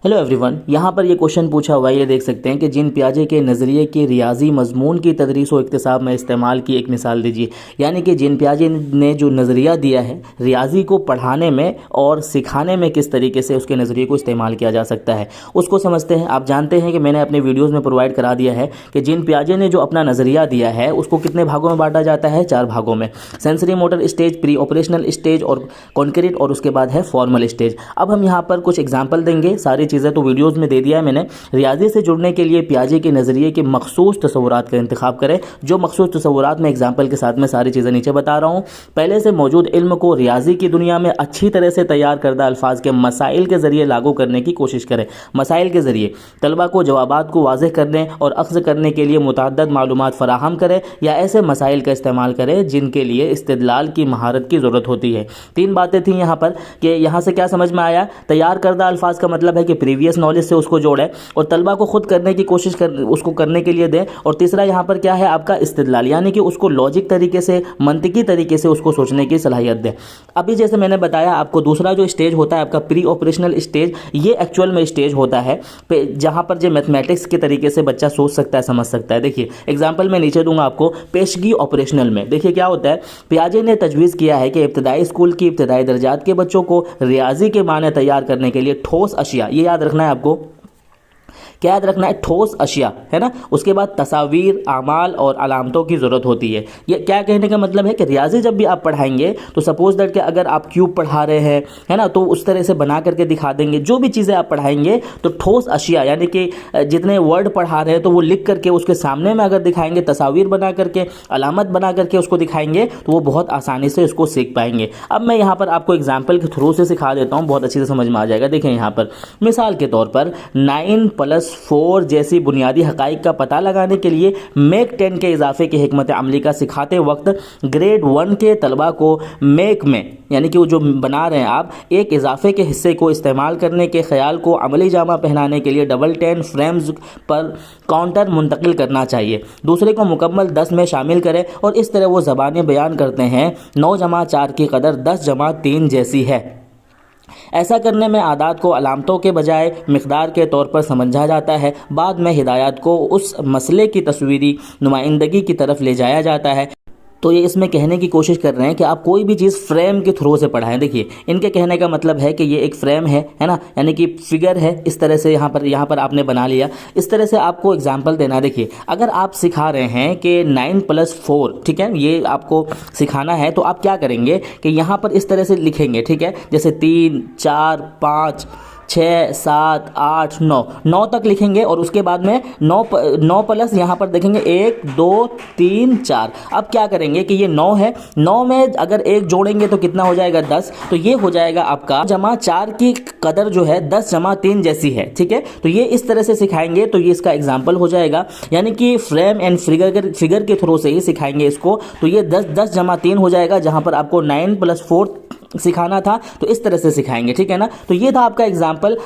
Hello everyone, यहाँ पर ये क्वेश्चन पूछा हुआ है। ये देख सकते हैं कि जीन पियाजे के नज़रिए के रियाजी मजमून की तदरीस व इक्तिसाब में इस्तेमाल की एक मिसाल दीजिए। यानी कि जीन पियाजे ने जो नज़रिया दिया है रियाजी को पढ़ाने में और सिखाने में, किस तरीके से उसके नज़रिए को इस्तेमाल किया जा सकता है उसको समझते हैं। आप जानते हैं कि मैंने अपने वीडियोज़ में प्रोवाइड करा दिया है कि जीन पियाजे ने जो अपना नज़रिया दिया है उसको कितने भागों में बांटा जाता है, 4 भागों में। Sensory motor stage, pre operational stage और कॉन्क्रीट, और उसके बाद है फॉर्मल स्टेज। अब हम यहाँ पर कुछ एग्जाम्पल देंगे। सारी चीज़ें तो वीडियोस में दे दिया है मैंने। रियाजी से जुड़ने के लिए पियाजे के नज़रिए के मखसूस तस्वुरात का इंतखाब करें। जो मखसूस तस्वुरात में एग्जाम्पल के साथ में सारी चीज़ें नीचे बता रहा हूँ। पहले से मौजूद इल्म को रियाजी की दुनिया में अच्छी तरह से तैयार करदा अल्फाज के मसाइल के ज़रिए लागू करने की कोशिश करें। मसाइल के ज़रिए तलबा को जवाबात को वाज़ेह करने और अख्ज़ करने के लिए मुतअद्दिद मालूमात फराहम करें, या ऐसे मसाइल का इस्तेमाल करें जिनके लिए इस्तिदलाल की महारत की ज़रूरत होती है। 3 बातें थी यहाँ पर कि यहाँ से क्या समझ में आया। तैयार करदा अल्फाज का मतलब है कि प्रीवियस नॉलेज से उसको जोड़ें और तलबा को खुद करने की कोशिश उसको करने के लिए दें। और तीसरा यहाँ पर क्या है आपका इस्तिदलाल, यानी कि उसको लॉजिक तरीके से, मंतिकी तरीके से उसको सोचने की सलाहियत दें। अभी जैसे मैंने बताया आपको, दूसरा जो स्टेज होता है आपका प्री ऑपरेशनल स्टेज, ये एक्चुअल में स्टेज होता है जहाँ पर जो मैथमेटिक्स के तरीके से बच्चा सोच सकता है, समझ सकता है। देखिए एग्जाम्पल मैं नीचे दूंगा आपको। पेशगी ऑपरेशनल में देखिए क्या होता है। पियाजे ने तजवीज़ किया है कि इब्तदाई स्कूल की इब्तदाई दर्जात के बच्चों को रियाजी के माने तैयार करने के लिए ठोस अशिया, ये याद रखना है आपको, क्या याद रखना है, ठोस अशिया, है ना। उसके बाद तस्वीर, आमाल और अलामतों की ज़रूरत होती है। ये क्या कहने का मतलब है कि रियाजी जब भी आप पढ़ाएंगे तो सपोज दैट कि अगर आप क्यूब पढ़ा रहे हैं, है ना, तो उस तरह से बना करके दिखा देंगे। जो भी चीज़ें आप पढ़ाएंगे तो ठोस अशिया, यानी कि जितने वर्ड पढ़ा रहे हैं तो वो लिख करके उसके सामने में अगर दिखाएंगे, तस्वीर बना करके, अलामत बना करके उसको दिखाएंगे, तो वो बहुत आसानी से उसको सीख पाएंगे। अब मैं यहाँ पर आपको एग्जाम्पल के थ्रू से सिखा देता हूँ, बहुत अच्छी से समझ में आ जाएगा। देखें यहाँ पर मिसाल के तौर पर 9+4 जैसी बुनियादी हकाइक का पता लगाने के लिए मेक 10 के इजाफे की हिकमत अमली का सिखाते वक्त ग्रेड 1 के तलबा को मेक में, यानी कि वो जो बना रहे हैं आप, एक इजाफे के हिस्से को इस्तेमाल करने के ख्याल को अमली जामा पहनाने के लिए डबल 10 फ्रेम्स पर काउंटर मुंतकिल करना चाहिए। दूसरे को मुकम्मल 10 में शामिल करें और इस तरह वो ज़बानें बयान करते हैं 9+4 की कदर 10+3 जैसी है। ऐसा करने में आदात को अलामतों के बजाय मिक़दार के तौर पर समझा जाता है। बाद में हिदायत को उस मसले की तस्वीरी नुमाइंदगी की तरफ ले जाया जाता है। तो ये इसमें कहने की कोशिश कर रहे हैं कि आप कोई भी चीज़ फ्रेम के थ्रू से पढ़ाएं। देखिए इनके कहने का मतलब है कि ये एक फ्रेम है ना, यानी कि फिगर है। इस तरह से यहाँ पर आपने बना लिया। इस तरह से आपको एग्जांपल देना है। देखिए अगर आप सिखा रहे हैं कि 9+4, ठीक है, ये आपको सिखाना है, तो आप क्या करेंगे कि यहाँ पर इस तरह से लिखेंगे, ठीक है, जैसे 3, 4, 5, 6, 7, 8, 9 तक लिखेंगे और उसके बाद में 9 प्लस यहाँ पर देखेंगे 1, 2, 3, 4। अब क्या करेंगे कि ये 9 है, 9 में अगर 1 जोड़ेंगे तो कितना हो जाएगा, 10। तो ये हो जाएगा आपका +4 की कदर जो है 10+3 जैसी है, ठीक है। तो ये इस तरह से सिखाएंगे तो ये इसका एग्जाम्पल हो जाएगा, यानी कि फ्रेम एंड फिगर के थ्रू से ही सिखाएंगे इसको। तो ये 10+3 हो जाएगा, जहाँ पर आपको 9+4 सिखाना था, तो इस तरह से सिखाएंगे, ठीक है ना। तो ये था आपका एग्जाम्पल।